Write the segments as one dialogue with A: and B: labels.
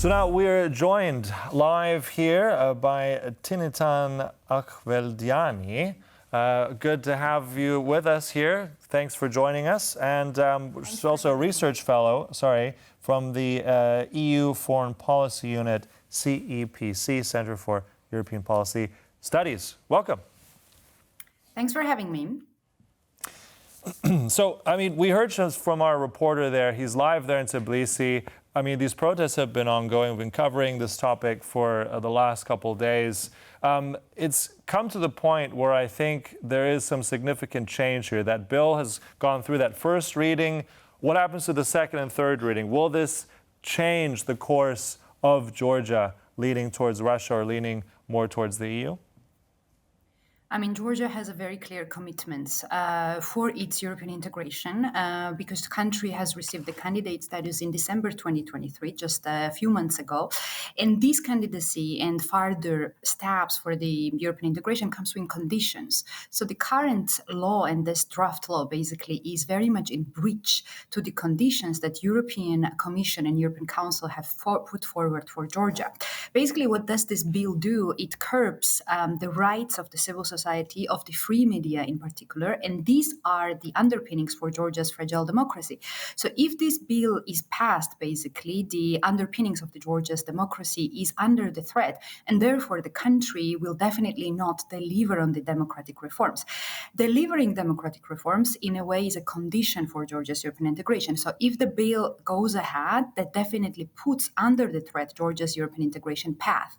A: So now we're joined live here by Tinatin Akhvlediani. Good to have you with us here. Thanks for joining us. And she's also a research fellow, from the EU Foreign Policy Unit, CEPS, Center for European Policy Studies. Welcome.
B: Thanks for having me.
A: So, we heard from our reporter there. He's live there in Tbilisi. These protests have been ongoing. We've been covering this topic for the last couple of days. It's come to the point where I think there is some significant change here. That bill has gone through that first reading. What happens to the second and third reading? Will this change the course of Georgia leading towards Russia or leaning more towards the EU?
B: Georgia has a very clear commitment for its European integration because the country has received the candidate status in December 2023, just a few months ago. And this candidacy and further steps for the European integration comes with conditions. So the current law and this draft law basically is very much in breach to the conditions that European Commission and European Council have put forward for Georgia. Basically, what does this bill do? It curbs the rights of the civil society, of the free media in particular, and these are the underpinnings for Georgia's fragile democracy. So if this bill is passed, basically, the underpinnings of the Georgia's democracy is under the threat, and therefore the country will definitely not deliver on the democratic reforms. Delivering democratic reforms, in a way, is a condition for Georgia's European integration. So if the bill goes ahead, that definitely puts under the threat Georgia's European integration path.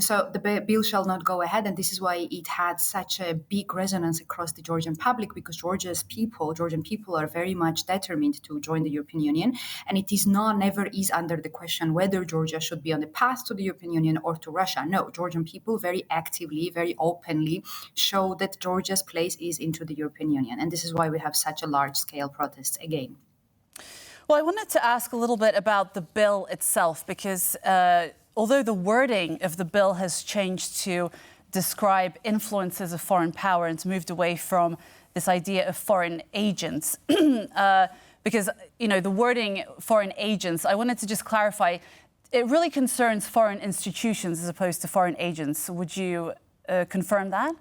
B: So the bill shall not go ahead, and this is why it had such a big resonance across the Georgian public, because Georgian people are very much determined to join the European Union, and it is never is under the question whether Georgia should be on the path to the European Union or to Russia. No, Georgian people very actively, very openly show that Georgia's place is into the European Union, and this is why we have such a large-scale protests again.
C: Well, I wanted to ask a little bit about the bill itself, because although the wording of the bill has changed to describe influences of foreign power and moved away from this idea of foreign agents, because, the wording foreign agents, I wanted to just clarify, it really concerns foreign institutions as opposed to foreign agents. Would you confirm that?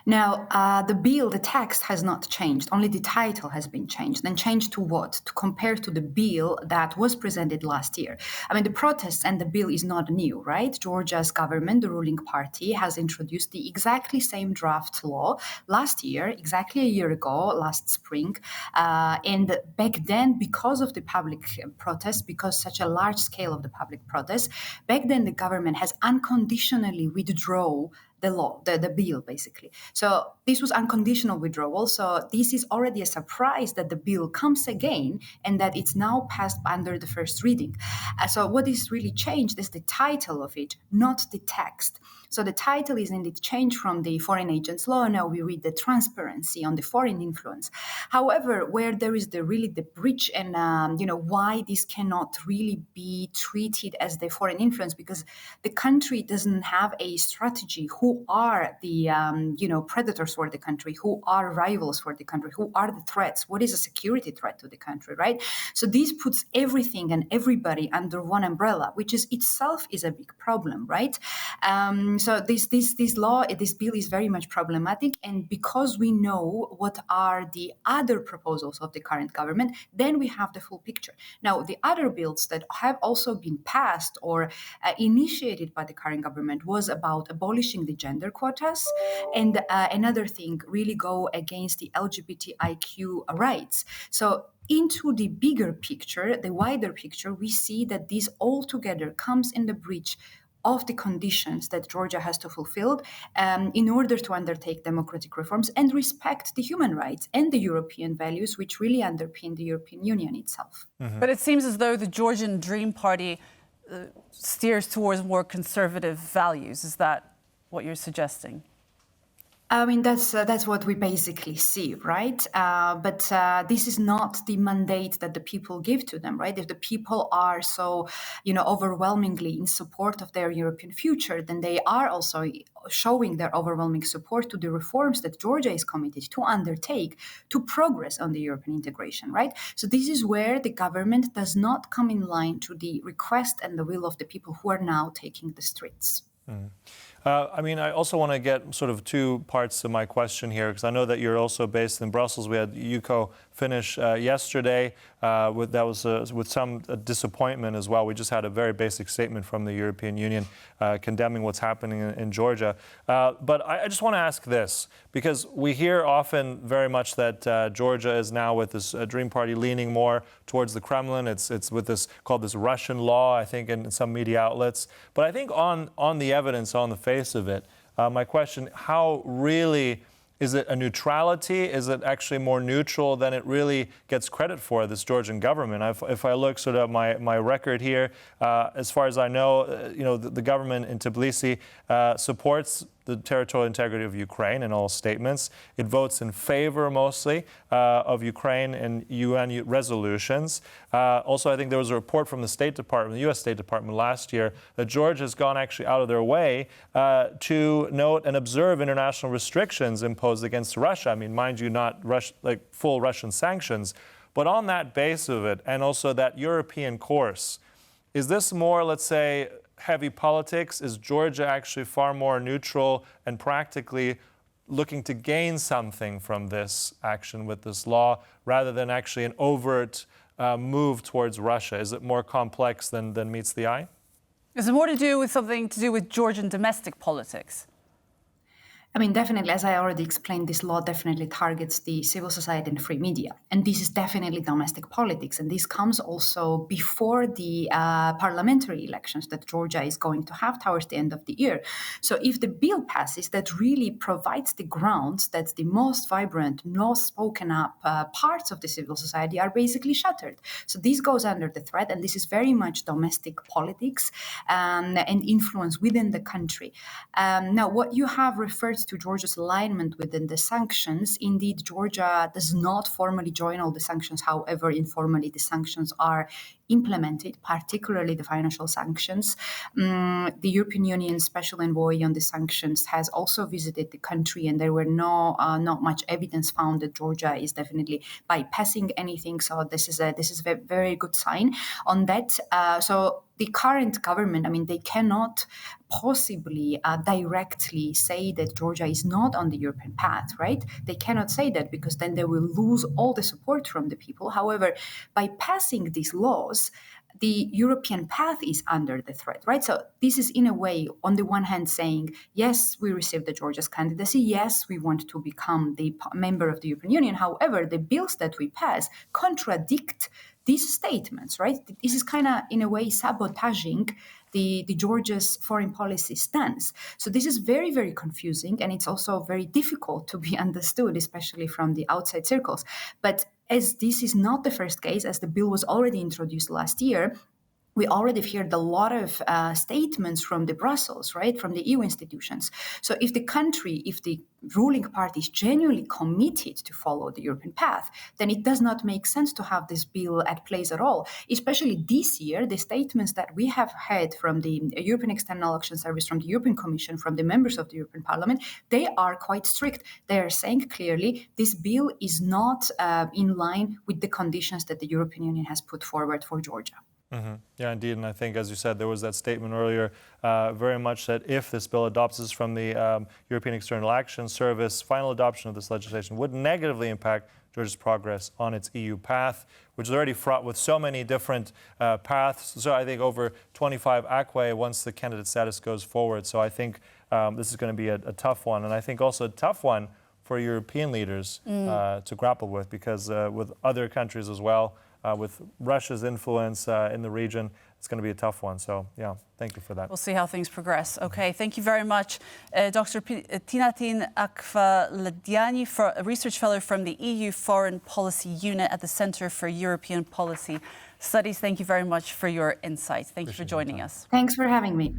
B: Now, the bill, the text has not changed. Only the title has been changed. And changed to what? To compare to the bill that was presented last year. The protests and the bill is not new, right? Georgia's government, the ruling party, has introduced the exactly same draft law last year, exactly a year ago, last spring. And back then, because of the public protests, because such a large scale of the public protests, back then the government has unconditionally withdrawn the law, the bill, basically. So this was unconditional withdrawal. So this is already a surprise that the bill comes again and that it's now passed under the first reading. So what is really changed is the title of it, not the text. So the title is indeed changed from the foreign agents law. Now we read the transparency on the foreign influence. However, where there is the breach and, why this cannot really be treated as the foreign influence, because the country doesn't have a strategy. Who are the, predators for the country? Who are rivals for the country? Who are the threats? What is a security threat to the country, right? So this puts everything and everybody under one umbrella, which is itself is a big problem, right? So this bill is very much problematic, and because we know what are the other proposals of the current government, then we have the full picture. Now, the other bills that have also been passed or initiated by the current government was about abolishing the gender quotas, and another thing really go against the LGBTIQ rights. So into the bigger picture, the wider picture, we see that this all together comes in the breach of the conditions that Georgia has to fulfill in order to undertake democratic reforms and respect the human rights and the European values, which really underpin the European Union itself.
C: Mm-hmm. But it seems as though the Georgian Dream Party steers towards more conservative values. Is that what you're suggesting?
B: I mean, that's what we basically see, right? But this is not the mandate that the people give to them, right? If the people are so, overwhelmingly in support of their European future, then they are also showing their overwhelming support to the reforms that Georgia is committed to undertake to progress on the European integration, right? So this is where the government does not come in line to the request and the will of the people who are now taking the streets.
A: I also want to get sort of two parts to my question here, because I know that you're also based in Brussels. We had UCO finish yesterday with some disappointment as well. We just had a very basic statement from the European Union condemning what's happening in Georgia. But I just want to ask this, because we hear often very much that Georgia is now with this Dream Party leaning more towards the Kremlin. It's with this called this Russian law, I think, in some media outlets. But I think on the evidence, on the face of it, my question, how really is it a neutrality? Is it actually more neutral than it really gets credit for, this Georgian government? If I look sort of my record here, as far as I know, the government in Tbilisi supports the territorial integrity of Ukraine in all statements. It votes in favor mostly of Ukraine in UN resolutions. Also, I think there was a report from the State Department, the U.S. State Department last year, that Georgia has gone actually out of their way to note and observe international restrictions imposed against Russia. I mean, mind you, not full Russian sanctions, but on that base of it, and also that European course, is this more, let's say, heavy politics? Is Georgia actually far more neutral and practically looking to gain something from this action with this law, rather than actually an overt move towards Russia? Is it more complex than meets the eye?
C: Is it more to do with something to do with Georgian domestic politics?
B: I mean, definitely, as I already explained, this law definitely targets the civil society and free media. And this is definitely domestic politics. And this comes also before the parliamentary elections that Georgia is going to have towards the end of the year. So if the bill passes, that really provides the grounds that the most vibrant, most spoken up parts of the civil society are basically shattered. So this goes under the threat, and this is very much domestic politics and influence within the country. Now, what you have referred to Georgia's alignment within the sanctions. Indeed, Georgia does not formally join all the sanctions. However, informally, the sanctions are implemented, particularly the financial sanctions. The European Union Special Envoy on the sanctions has also visited the country, and there were not much evidence found that Georgia is definitely bypassing anything. So this is a very good sign on that. So the current government, I mean, they cannot possibly directly say that Georgia is not on the European path, right? They cannot say that, because then they will lose all the support from the people. However, by passing these laws, the European path is under the threat, right? So this is, in a way, on the one hand saying, yes, we received the Georgia's candidacy. Yes, we want to become the member of the European Union. However, the bills that we pass contradict these statements, right? This is kind of, in a way, sabotaging the Georgia's foreign policy stance. So this is very, very confusing, and it's also very difficult to be understood, especially from the outside circles. But as this is not the first case, as the bill was already introduced last year, we already heard a lot of statements from the Brussels, right, from the EU institutions. So if the ruling party is genuinely committed to follow the European path, then it does not make sense to have this bill at place at all. Especially this year, the statements that we have had from the European External Action Service, from the European Commission, from the members of the European Parliament, they are quite strict. They are saying clearly this bill is not in line with the conditions that the European Union has put forward for Georgia.
A: Mm-hmm. Yeah, indeed. And I think, as you said, there was that statement earlier, very much that if this bill adopts this from the European External Action Service, final adoption of this legislation would negatively impact Georgia's progress on its EU path, which is already fraught with so many different paths. So I think over 25 acquae once the candidate status goes forward. So I think this is going to be a tough one. And I think also a tough one for European leaders to grapple with, because with other countries as well, with Russia's influence in the region, it's going to be a tough one. So, yeah, thank you for that.
C: We'll see how things progress. Okay, thank you very much, Dr. Tinatin Akhvlediani, a research fellow from the EU Foreign Policy Unit at the Centre for European Policy Studies. Thank you very much for your insight. Thank you for joining us.
B: Thanks for having me.